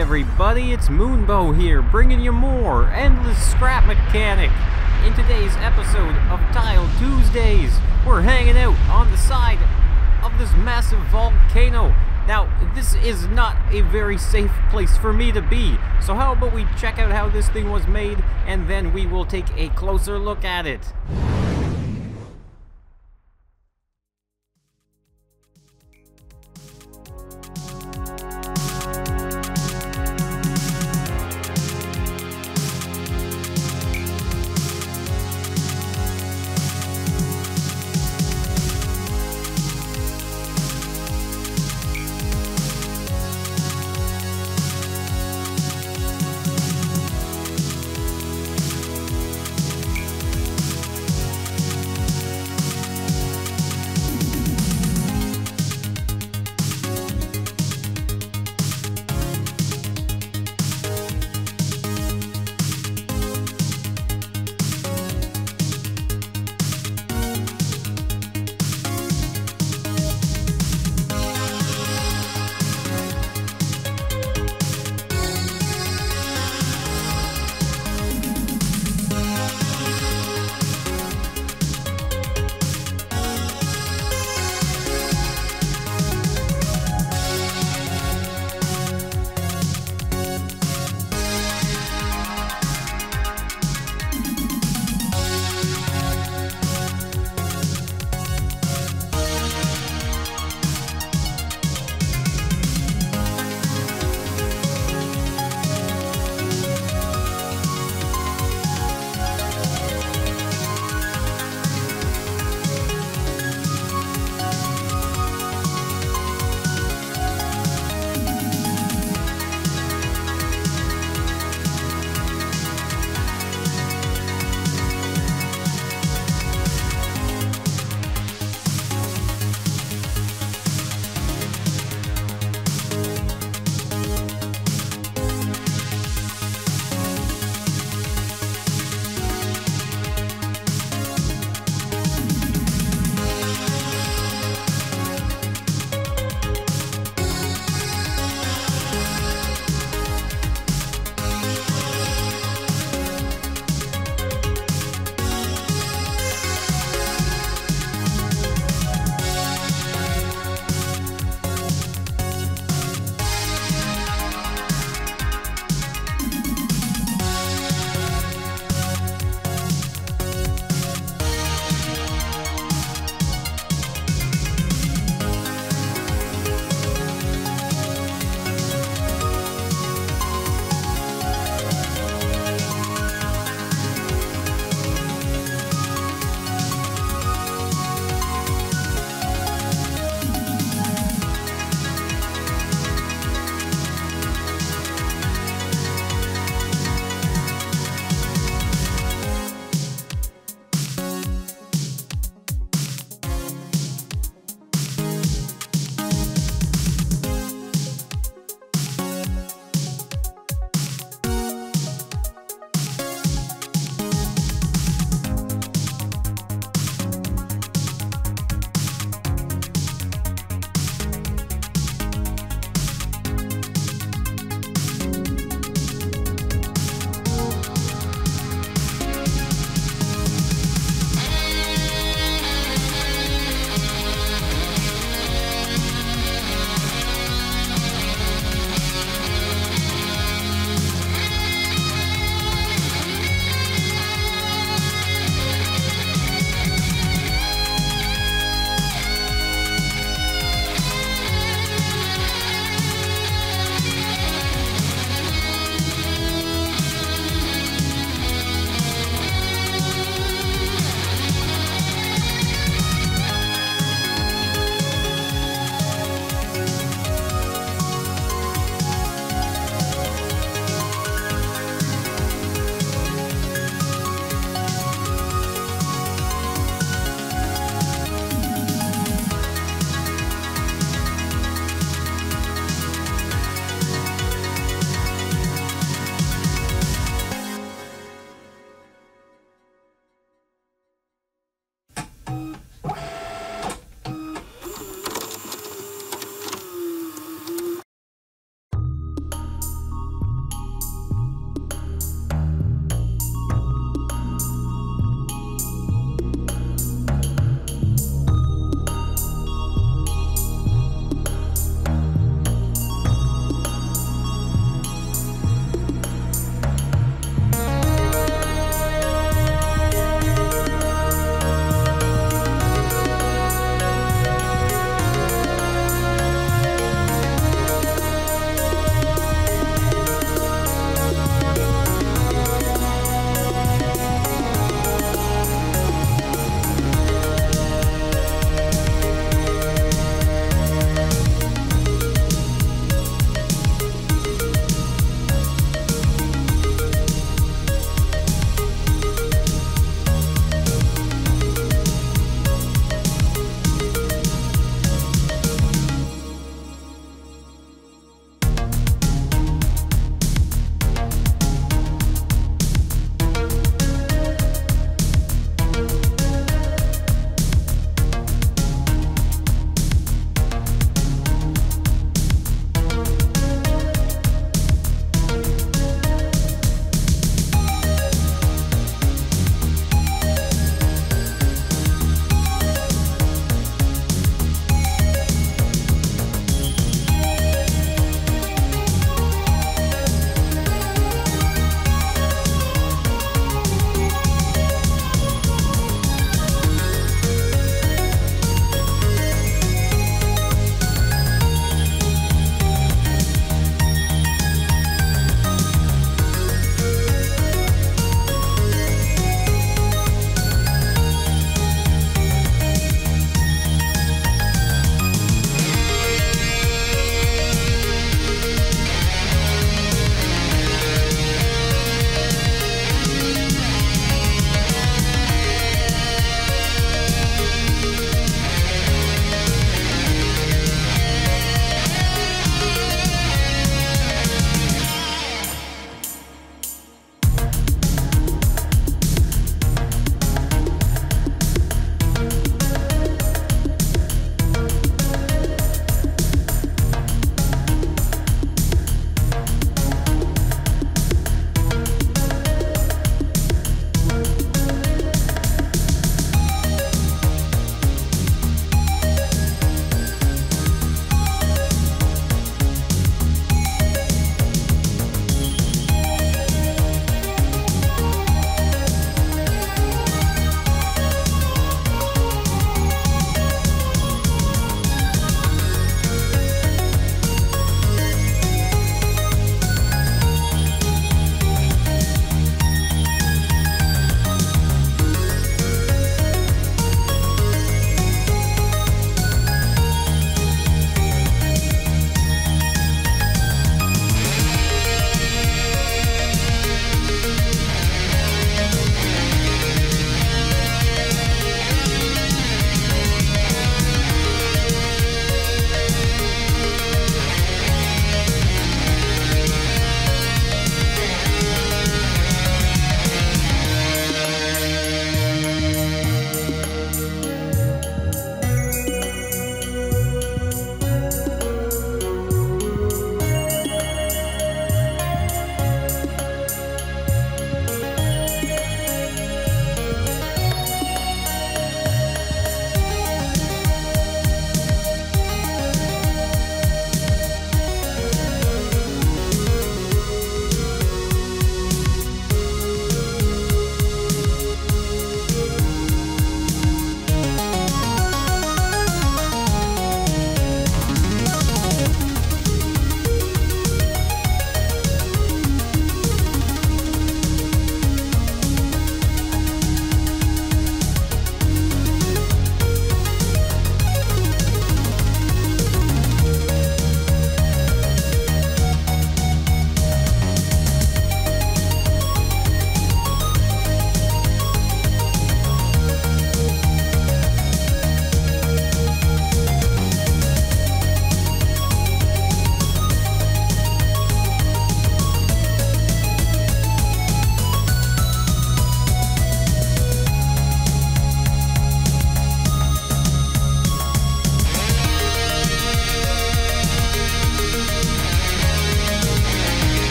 everybody, it's Moonbo here, bringing you more Endless Scrap Mechanic. In today's episode of Tile Tuesdays, we're hanging out on the side of this massive volcano. Now, this is not a very safe place for me to be, so how about we check out how this thing was made, and then we will take a closer look at it.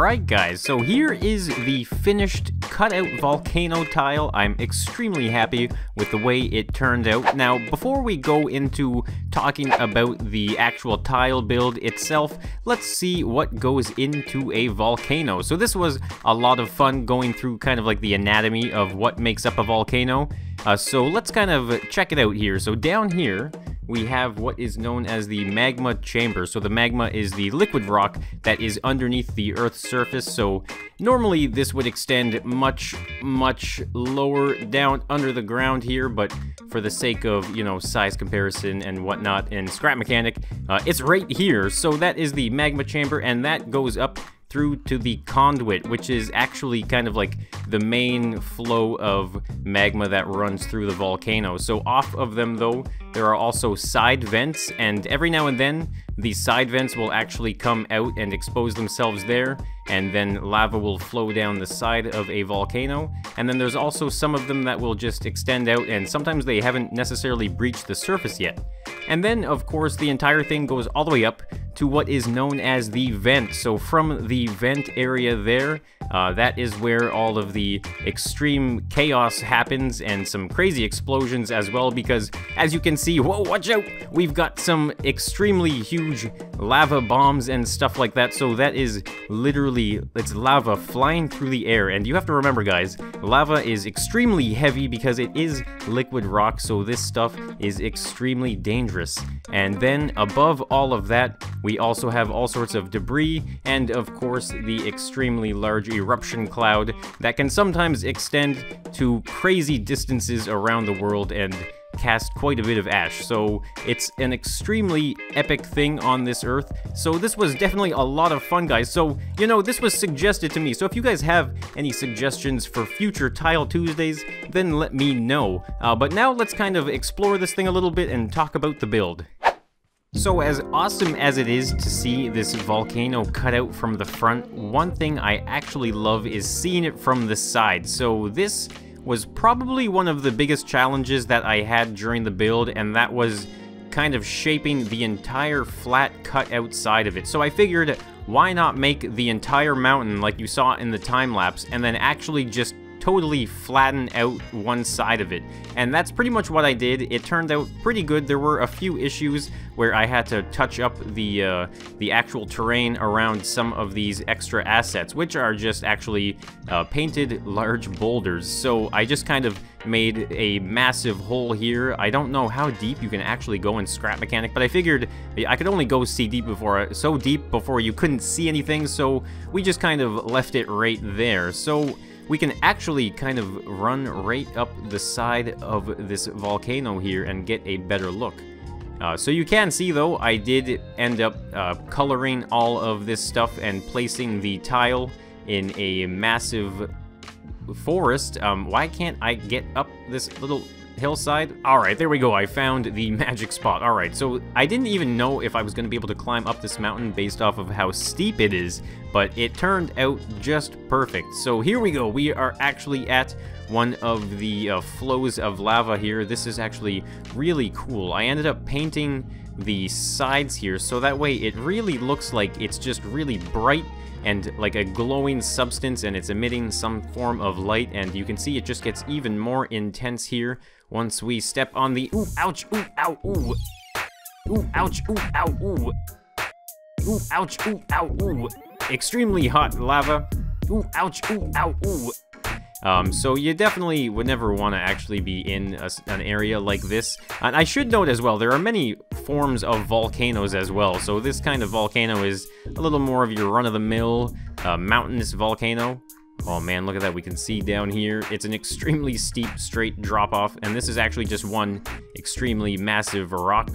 Alright guys, so here is the finished cutout volcano tile. I'm extremely happy with the way it turned out. Now, before we go into talking about the actual tile build itself, let's see what goes into a volcano. So this was a lot of fun going through kind of like the anatomy of what makes up a volcano. So let's kind of check it out here. So down here, we have what is known as the magma chamber. So the magma is the liquid rock that is underneath the Earth's surface. So normally this would extend much lower down under the ground here, but for the sake of, you know, size comparison and whatnot and scrap mechanic, it's right here. So that is the magma chamber, and that goes up through to the conduit, which is actually kind of like the main flow of magma that runs through the volcano. So off of them though, there are also side vents, and every now and then these side vents will actually come out and expose themselves there, and then lava will flow down the side of a volcano. And then there's also some of them that will just extend out, and sometimes they haven't necessarily breached the surface yet. And then, of course, the entire thing goes all the way up to what is known as the vent. So from the vent area there, that is where all of the extreme chaos happens, and some crazy explosions as well, because as you can see, whoa, watch out! We've got some extremely huge lava bombs and stuff like that. So that is literally, it's lava flying through the air. And you have to remember, guys, lava is extremely heavy because it is liquid rock, so this stuff is extremely dangerous. And then above all of that, we also have all sorts of debris, and of course the extremely large eruption cloud that can sometimes extend to crazy distances around the world and cast quite a bit of ash. So it's an extremely epic thing on this Earth. So this was definitely a lot of fun, guys. So, you know, this was suggested to me. So if you guys have any suggestions for future Tile Tuesdays, then let me know. But now let's kind of explore this thing a little bit and talk about the build. So as awesome as it is to see this volcano cut out from the front, one thing I actually love is seeing it from the side. So this was probably one of the biggest challenges that I had during the build, and that was kind of shaping the entire flat cut outside of it. So I figured, why not make the entire mountain like you saw in the time lapse, and then actually just totally flatten out one side of it. And that's pretty much what I did. It turned out pretty good. There were a few issues where I had to touch up the actual terrain around some of these extra assets, which are just actually painted large boulders. So I just kind of made a massive hole here. I don't know how deep you can actually go in scrap mechanic, but I figured I could only go so deep before you couldn't see anything, so we just kind of left it right there. So we can actually kind of run right up the side of this volcano here and get a better look. So you can see, though, I did end up coloring all of this stuff and placing the tile in a massive forest. Why can't I get up this little hillside? Alright, there we go. I found the magic spot. Alright, so I didn't even know if I was going to be able to climb up this mountain based off of how steep it is, but it turned out just perfect. So here we go. We are actually at one of the flows of lava here. This is actually really cool. I ended up painting the sides here so that way it really looks like it's just really bright and like a glowing substance, and it's emitting some form of light, and you can see it just gets even more intense here once we step on the ooh, ouch, ooh, ow, ooh, ooh, ouch, ooh, ow, ooh, ooh, ouch, ooh, ow, ooh, extremely hot lava, ooh, ouch, ooh, ow, ooh. So you definitely would never want to actually be in an area like this. And I should note as well, there are many forms of volcanoes as well. So this kind of volcano is a little more of your run-of-the-mill mountainous volcano. Oh man, look at that. We can see down here, it's an extremely steep, straight drop-off. And this is actually just one extremely massive rock.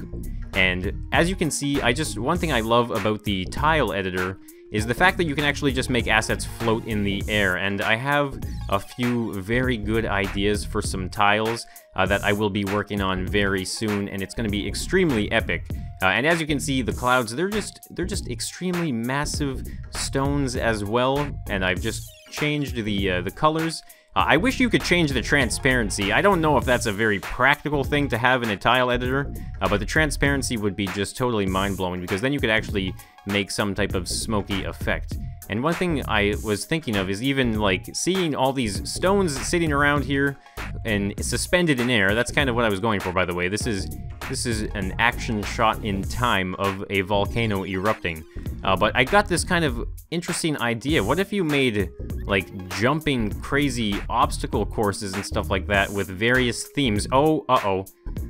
And as you can see, one thing I love about the tile editor is the fact that you can actually just make assets float in the air, and I have a few very good ideas for some tiles that I will be working on very soon, and it's going to be extremely epic. And as you can see, the clouds, they're just extremely massive stones as well, and I've just changed the colors. I wish you could change the transparency. I don't know if that's a very practical thing to have in a tile editor, but the transparency would be just totally mind-blowing, because then you could actually make some type of smoky effect. And one thing I was thinking of is even, like, seeing all these stones sitting around here and suspended in air. That's kind of what I was going for, by the way. This is an action shot in time of a volcano erupting. But I got this kind of interesting idea. What if you made, like, jumping crazy obstacle courses and stuff like that with various themes? Oh, uh-oh.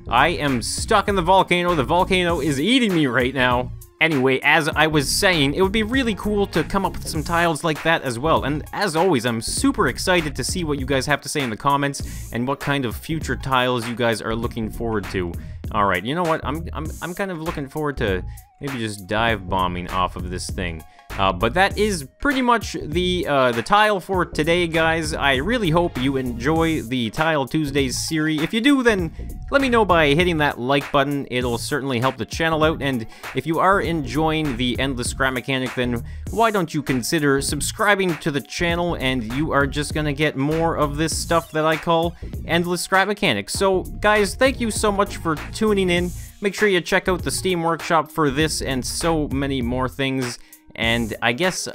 I am stuck in the volcano. The volcano is eating me right now. Anyway, as I was saying, it would be really cool to come up with some tiles like that as well. And as always, I'm super excited to see what you guys have to say in the comments and what kind of future tiles you guys are looking forward to. All right, you know what? I'm kind of looking forward to maybe just dive bombing off of this thing. But that is pretty much the tile for today, guys. I really hope you enjoy the Tile Tuesdays series. If you do, then let me know by hitting that like button. It'll certainly help the channel out. And if you are enjoying the Endless Scrap Mechanic, then why don't you consider subscribing to the channel, and you are just gonna get more of this stuff that I call Endless Scrap Mechanic. So, guys, thank you so much for tuning in. Make sure you check out the Steam Workshop for this and so many more things. And I guess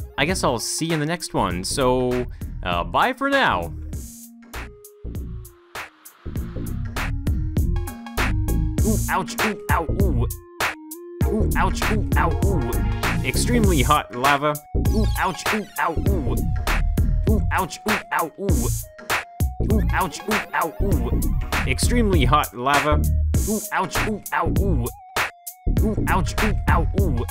I'll see you in the next one. So, bye for now. Ooh, ouch, ooh, ow, ooh. Ooh, ouch, ooh, ow, ooh. Extremely hot lava. Ooh, ouch, ooh, ow, ooh. Ooh, ouch, ooh, ow, ooh. Ooh, ouch, ooh, ow, ooh. Extremely hot lava. Ooh, ouch, ooh, ow, ooh. Ooh, ouch, ooh, ow, ooh.